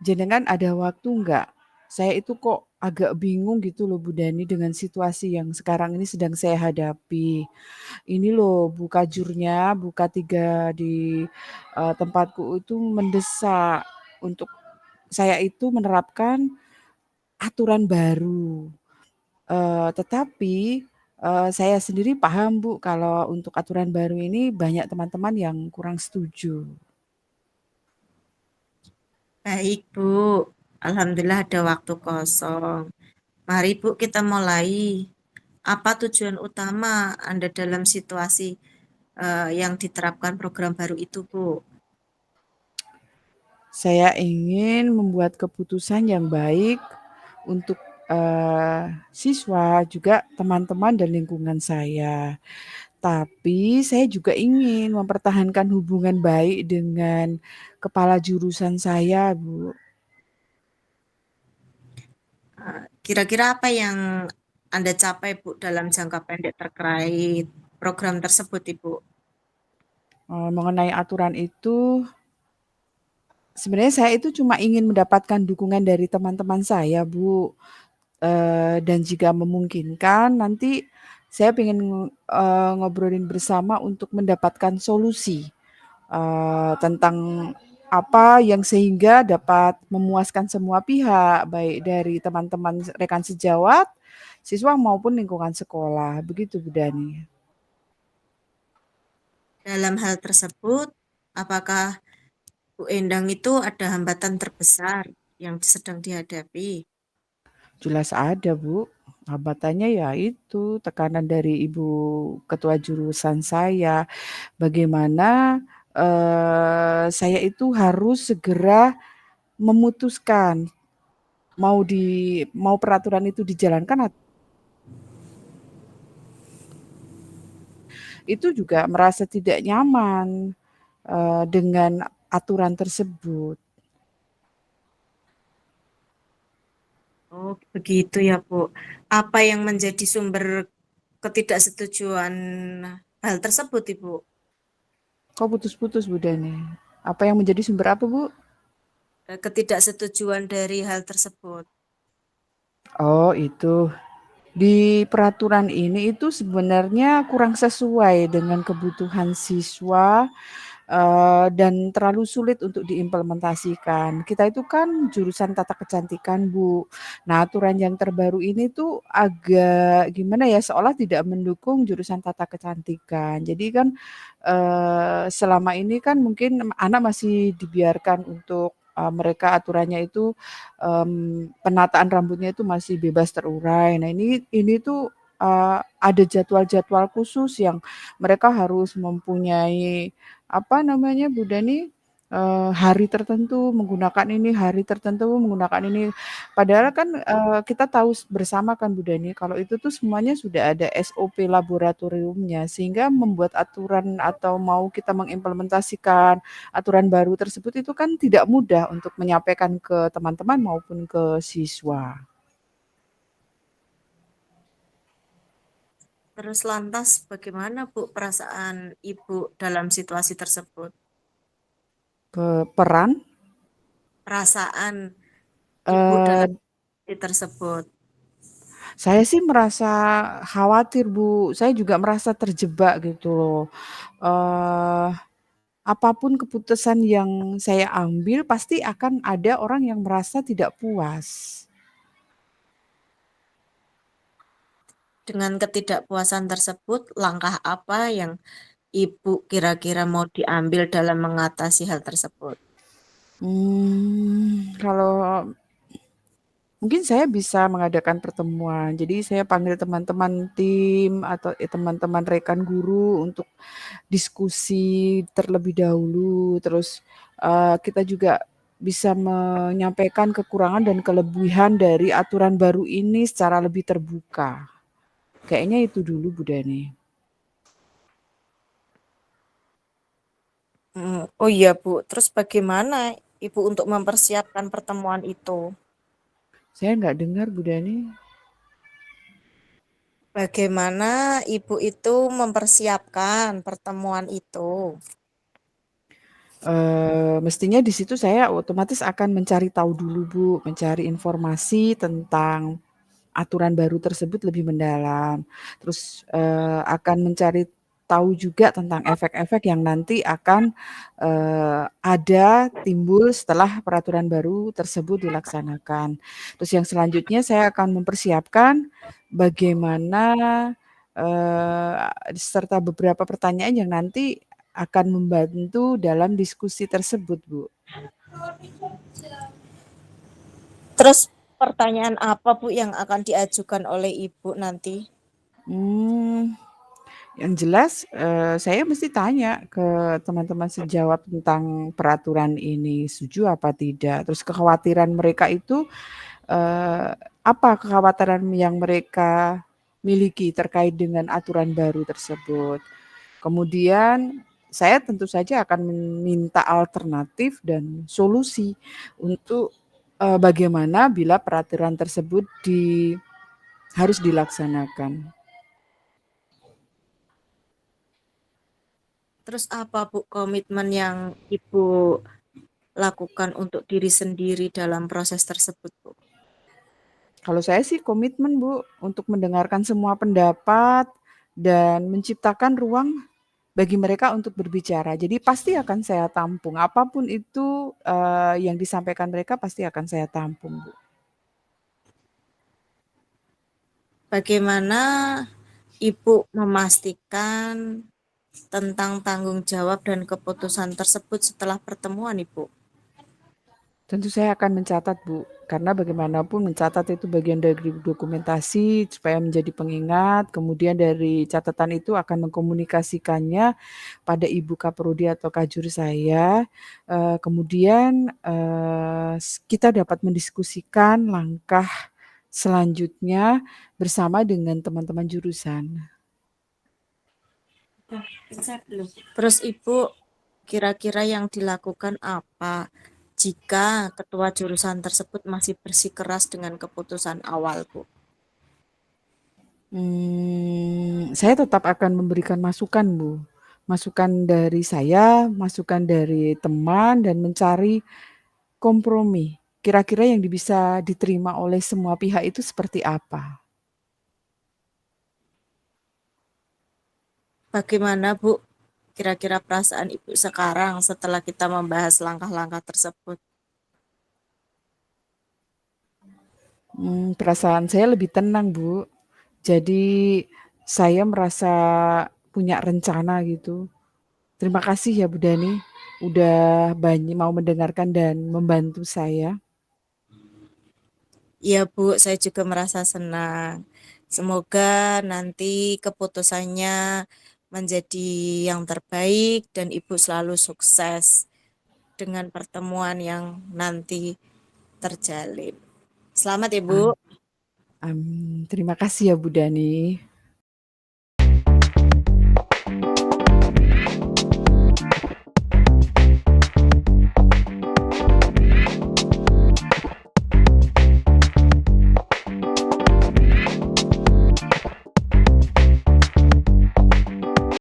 Jenengan ada waktu nggak? Saya itu kok agak bingung gitu loh Bu Dani dengan situasi yang sekarang ini sedang saya hadapi. Ini loh Bukajurnya, Buka3 di, tempatku itu mendesak untuk saya itu menerapkan aturan baru. Tetapi, saya sendiri paham Bu kalau untuk aturan baru ini banyak teman-teman yang kurang setuju. Baik, Bu. Alhamdulillah ada waktu kosong. Mari, Bu, kita mulai. Apa tujuan utama Anda dalam situasi yang diterapkan program baru itu, Bu? Saya ingin membuat keputusan yang baik untuk, siswa, juga teman-teman dan lingkungan saya. Tapi saya juga ingin mempertahankan hubungan baik dengan kepala jurusan saya, Bu. Kira-kira apa yang Anda capai, Bu, dalam jangka pendek terkait program tersebut, Ibu? Mengenai aturan itu, sebenarnya saya itu cuma ingin mendapatkan dukungan dari teman-teman saya, Bu. Dan jika memungkinkan nanti saya pengen, ngobrolin bersama untuk mendapatkan solusi, tentang apa yang sehingga dapat memuaskan semua pihak, baik dari teman-teman rekan sejawat, siswa maupun lingkungan sekolah, begitu Bu Dani. Dalam hal tersebut, apakah Bu Endang itu ada hambatan terbesar yang sedang dihadapi? Jelas ada Bu, hambatannya ya itu tekanan dari Ibu ketua jurusan saya, bagaimana, saya itu harus segera memutuskan mau peraturan itu dijalankan itu juga merasa tidak nyaman, dengan aturan tersebut. Oh, begitu ya, Bu. Apa yang menjadi sumber ketidaksetujuan hal tersebut, Ibu? Kok putus-putus Bu Dani? Apa yang menjadi sumber apa Bu? Ketidaksetujuan dari hal tersebut. Oh itu, di peraturan ini itu sebenarnya kurang sesuai dengan kebutuhan siswa, dan terlalu sulit untuk diimplementasikan. Kita itu kan jurusan tata kecantikan, Bu. Nah, aturan yang terbaru ini tuh agak gimana ya, seolah tidak mendukung jurusan tata kecantikan. Jadi kan, selama ini kan mungkin anak masih dibiarkan untuk, mereka aturannya itu, penataan rambutnya itu masih bebas terurai. Nah, ini tuh, ada jadwal-jadwal khusus yang mereka harus mempunyai apa namanya Bu Dani, hari tertentu menggunakan ini, hari tertentu menggunakan ini. Padahal kan, kita tahu bersama kan Bu Dani kalau itu tuh semuanya sudah ada SOP laboratoriumnya, sehingga membuat aturan atau mau kita mengimplementasikan aturan baru tersebut itu kan tidak mudah untuk menyampaikan ke teman-teman maupun ke siswa. Terus lantas bagaimana, Bu, perasaan Ibu dalam situasi tersebut? Peran, Perasaan Ibu dalam eee situasi tersebut. Saya sih merasa khawatir, Bu. Saya juga merasa terjebak gitu loh. Eee, apa keputusan yang saya ambil pasti akan ada orang yang merasa tidak puas. Dengan ketidakpuasan tersebut, langkah apa yang Ibu kira-kira mau diambil dalam mengatasi hal tersebut? Kalau mungkin saya bisa mengadakan pertemuan. Jadi saya panggil teman-teman tim atau, teman-teman rekan guru untuk diskusi terlebih dahulu, terus, kita juga bisa menyampaikan kekurangan dan kelebihan dari aturan baru ini secara lebih terbuka. Kayaknya itu dulu Bu Dani. Oh iya, Bu. Terus bagaimana Ibu untuk mempersiapkan pertemuan itu? Saya nggak dengar Bu Dani. Bagaimana Ibu itu mempersiapkan pertemuan itu? Mestinya di situ saya otomatis akan mencari tahu dulu, Bu, mencari informasi tentang aturan baru tersebut lebih mendalam. Terus, akan mencari tahu juga tentang efek-efek yang nanti akan, ada timbul setelah peraturan baru tersebut dilaksanakan. Terus yang selanjutnya saya akan mempersiapkan bagaimana, serta beberapa pertanyaan yang nanti akan membantu dalam diskusi tersebut, Bu. Terus pertanyaan apa Bu yang akan diajukan oleh Ibu nanti? Mmm. Yang jelas, saya mesti tanya ke teman-teman sejawat tentang peraturan ini, setuju apa tidak. Terus kekhawatiran mereka itu, apa kekhawatiran yang mereka miliki terkait dengan aturan baru tersebut. Kemudian saya tentu saja akan meminta alternatif dan solusi untuk, bagaimana bila peraturan tersebut harus dilaksanakan. Terus apa Bu komitmen yang Ibu lakukan untuk diri sendiri dalam proses tersebut Bu? Kalau saya sih komitmen, Bu, untuk mendengarkan semua pendapat dan menciptakan ruang bagi mereka untuk berbicara. Jadi pasti akan saya tampung, apapun itu, yang disampaikan mereka pasti akan saya tampung, Bu. Bagaimana Ibu memastikan tentang tanggung jawab dan keputusan tersebut setelah pertemuan Ibu? Tentu saya akan mencatat, Bu, karena bagaimanapun mencatat itu bagian dari dokumentasi supaya menjadi pengingat, kemudian dari catatan itu akan mengkomunikasikannya pada ibu kaprodi atau kajur saya, kemudian, kita dapat mendiskusikan langkah selanjutnya bersama dengan teman-teman jurusan. Terus Ibu kira-kira yang dilakukan apa jika ketua jurusan tersebut masih bersikeras dengan keputusan awal Bu? Saya tetap akan memberikan masukan, Bu. Masukan dari saya, masukan dari teman, dan mencari kompromi. Kira-kira yang bisa diterima oleh semua pihak itu seperti apa? Bagaimana Bu kira-kira perasaan Ibu sekarang setelah kita membahas langkah-langkah tersebut? Perasaan saya lebih tenang, Bu. Jadi saya merasa punya rencana gitu. Terima kasih ya Bu Dani, udah mau mendengarkan dan membantu saya. Iya Bu, saya juga merasa senang. Semoga nanti keputusannya menjadi yang terbaik dan Ibu selalu sukses dengan pertemuan yang nanti terjalin. Selamat ya Bu. Terima kasih ya Bu Dani.